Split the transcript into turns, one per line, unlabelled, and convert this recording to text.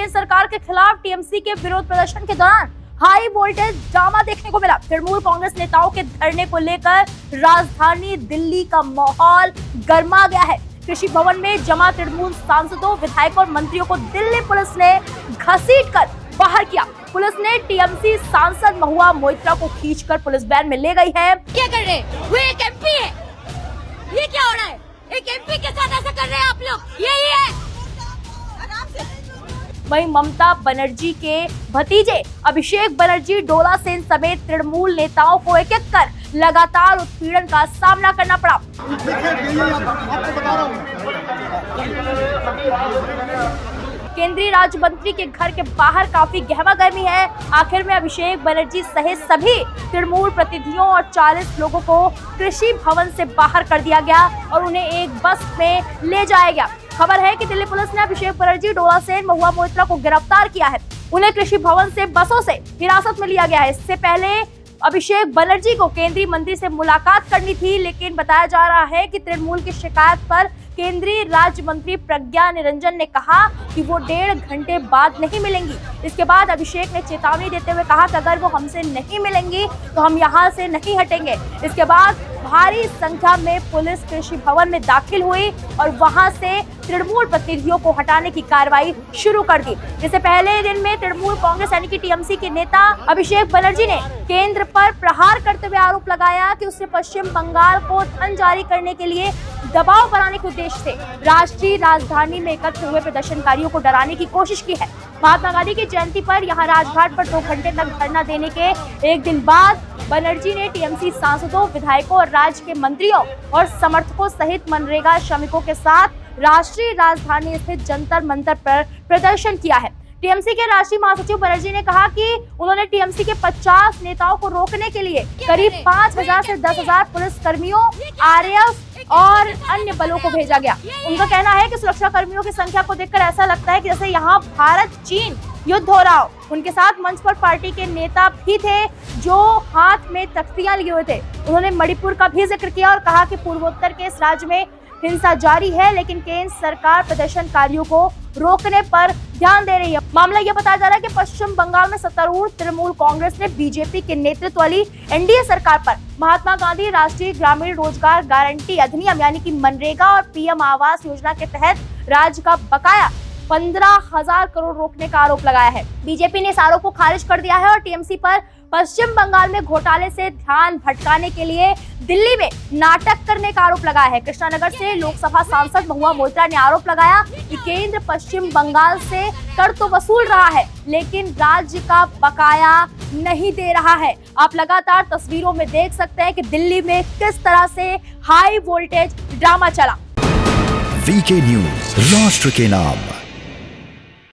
केंद्र सरकार के खिलाफ टीएमसी के विरोध प्रदर्शन के दौरान हाई वोल्टेज ड्रामा देखने को मिला। तृणमूल कांग्रेस नेताओं के धरने को लेकर राजधानी दिल्ली का माहौल गर्मा गया है। कृषि भवन में जमा तृणमूल सांसदों, विधायकों और मंत्रियों को दिल्ली पुलिस ने घसीटकर बाहर किया। पुलिस ने टीएमसी सांसद महुआ मोइत्रा को खींचकर पुलिस वैन में ले गई है।
क्या कर रहे हैं? वो एक एमपी है। ये क्या हो रहा है? एक एमपी के साथ ऐसा कर रहे हैं आप लोग? यही है।
वहीं ममता बनर्जी के भतीजे अभिषेक बनर्जी, डोला सेन समेत तृणमूल नेताओं को एक एक कर लगातार उत्पीड़न का सामना करना पड़ा। केंद्रीय राज्य मंत्री के घर के बाहर काफी गहमागहमी है। आखिर में अभिषेक बनर्जी सहित सभी तृणमूल प्रतिनिधियों और 40 लोगों को कृषि भवन से बाहर कर दिया गया और उन्हें एक बस में ले जाया गया। खबर है कि दिल्ली पुलिस ने अभिषेक बनर्जी, डोला सेन, महुआ मोइत्रा को गिरफ्तार किया है। उन्हें कृषि भवन से बसों से हिरासत में लिया गया है। इससे पहले अभिषेक बनर्जी को केंद्रीय मंत्री से मुलाकात करनी थी, लेकिन बताया जा रहा है कि तृणमूल की शिकायत पर केंद्रीय राज्य मंत्री प्रज्ञा निरंजन ने कहा कि वो 1.5 घंटे बाद नहीं मिलेंगी। इसके बाद अभिषेक ने चेतावनी देते हुए कहा कि अगर वो हमसे नहीं मिलेंगी तो हम यहाँ से नहीं हटेंगे। इसके बाद भारी संख्या में पुलिस कृषि भवन में दाखिल हुई और वहां से तृणमूल प्रतिनिधियों को हटाने की कार्रवाई शुरू कर दी। इससे पहले दिन में तृणमूल कांग्रेस यानी कि टीएमसी के नेता अभिषेक बनर्जी ने केंद्र पर प्रहार करते हुए आरोप लगाया कि उसने पश्चिम बंगाल को धन जारी करने के लिए दबाव बनाने के उद्देश्य से राष्ट्रीय राजधानी में एकत्र हुए प्रदर्शनकारियों को डराने की कोशिश की है। महात्मा गांधी की जयंती पर यहां राजघाट पर 2 घंटे तक धरना देने के एक दिन बाद बनर्जी ने टीएमसी सांसदों, विधायकों और राज्य के मंत्रियों और समर्थकों सहित मनरेगा श्रमिकों के साथ राष्ट्रीय राजधानी स्थित जंतर मंतर पर प्रदर्शन किया है। टीएमसी के राष्ट्रीय महासचिव बनर्जी ने कहा कि उन्होंने टीएमसी के 50 नेताओं को रोकने के लिए करीब 5,000 से 10,000 पुलिस कर्मियों, आरएएफ और अन्य बलों को भेजा गया। उनका कहना है कि सुरक्षा कर्मियों की संख्या को देखकर ऐसा लगता है कि जैसे यहाँ भारत चीन युद्ध हो रहा हो। उनके साथ मंच पर पार्टी के नेता भी थे जो हाथ में तख्तियां लिए हुए थे। उन्होंने मणिपुर का भी जिक्र किया और कहा कि पूर्वोत्तर के इस राज्य में हिंसा जारी है, लेकिन केंद्र सरकार प्रदर्शनकारियों को रोकने पर ध्यान दे रही है। मामला यह बताया जा रहा है कि पश्चिम बंगाल में सत्तारूढ़ तृणमूल कांग्रेस ने बीजेपी के नेतृत्व वाली एनडीए सरकार पर महात्मा गांधी राष्ट्रीय ग्रामीण रोजगार गारंटी अधिनियम यानी कि मनरेगा और पीएम आवास योजना के तहत राज्य का बकाया 15,000 करोड़ रोकने का आरोप लगाया है। बीजेपी ने इस आरोप को खारिज कर दिया है और टीएमसी पर पश्चिम बंगाल में घोटाले से ध्यान भटकाने के लिए दिल्ली में नाटक करने का आरोप लगाया है। कृष्णानगर से लोकसभा सांसद महुआ मोइत्रा ने आरोप लगाया कि केंद्र पश्चिम बंगाल से कर तो वसूल रहा है, लेकिन राज्य का बकाया नहीं दे रहा है। आप लगातार तस्वीरों में देख सकते हैं कि दिल्ली में किस तरह से हाई वोल्टेज ड्रामा चला।
वीके न्यूज, राष्ट्र के नाम।